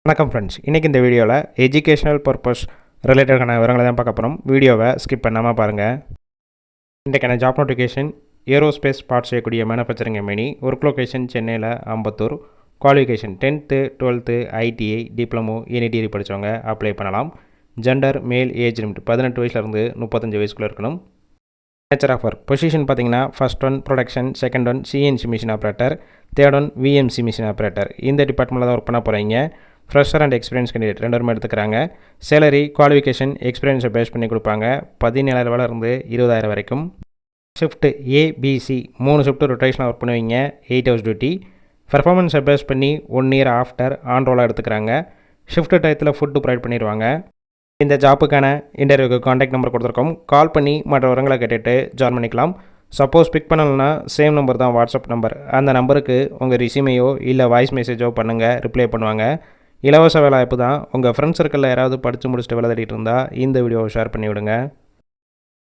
வணக்கம் ஃப்ரெண்ட்ஸ், இன்றைக்கி இந்த வீடியோவில் எஜுகேஷனல் பர்பஸ் ரிலேட்டடான விவரங்களை தான் பார்க்க போகிறோம். வீடியோவை ஸ்கிப் பண்ணாமல் பாருங்கள். இன்றைக்கான ஜாப் நோட்டிஃபிகேஷன் ஏரோஸ்பேஸ் பார்ட்ஸ் செய்யக்கூடிய மேனுஃபேக்சரிங் கம்பெனி. ஒர்க் லொகேஷன் சென்னையில் Ambattur. Qualification 10th 12th ITI diploma degree படித்தவங்க அப்ளை பண்ணலாம். ஜெண்டர் மேல், ஏஜ் லிமிட் 18 வயசுலேருந்து 35 வயசுக்குள்ளே இருக்கணும். நேச்சர் ஆஃப் ஒர்க் பொசிஷன் பார்த்தீங்கன்னா first one production, second one CNC machine operator, third one VMC machine operator. இந்த டிபார்ட்மெண்ட்டில் தான் ஒர்க் பண்ண போகிறீங்க. ஃப்ரெஷர் அண்ட் எக்ஸ்பீரியன்ஸ் கேண்டிடேட் ரெண்டு எடுத்துக்கிறாங்க. சேலரி குவாலிஃபிகேஷன் எக்ஸ்பீரியன்ஸை பேஸ் பண்ணி கொடுப்பாங்க. 17,000 20,000 வரைக்கும். ஷிஃப்ட்டு ஏபிசி 3 ஷிஃப்ட்டு ரொட்டேஷனாக ஒர்க் பண்ணுவீங்க. 8 hours டியூட்டி. பர்ஃபார்மன்ஸை பேஸ் பண்ணி 1 year ஆஃப்டர் ஆன் ரோலாக எடுத்துக்கிறாங்க. ஷிஃப்ட்டு டயத்தில் ஃபுட்டு ப்ரொவைட் பண்ணிடுவாங்க. இந்த ஜாப்புக்கான இன்டர்வியூக்கு காண்டாக்ட் நம்பர் கொடுத்துருக்கோம். கால் பண்ணி மற்ற விவரங்களை கேட்டுட்டு ஜாயின் பண்ணிக்கலாம். சப்போஸ் பிக் பண்ணலைன்னா சேம் நம்பர் தான் வாட்ஸ்அப் நம்பர். அந்த நம்பருக்கு உங்கள் ரிசியூமையோ இல்லை வாய்ஸ் மெசேஜோ பண்ணுங்கள், ரிப்ளை பண்ணுவாங்க. இலவச வேலைவாய்ப்பு தான். உங்கள் ஃப்ரெண்ட்ஸ் சர்க்கிளில் யாராவது படித்து முடிச்சுட்டு வேலை தேடிட்டு இருந்தால் இந்த வீடியோவை ஷேர் பண்ணி விடுங்க.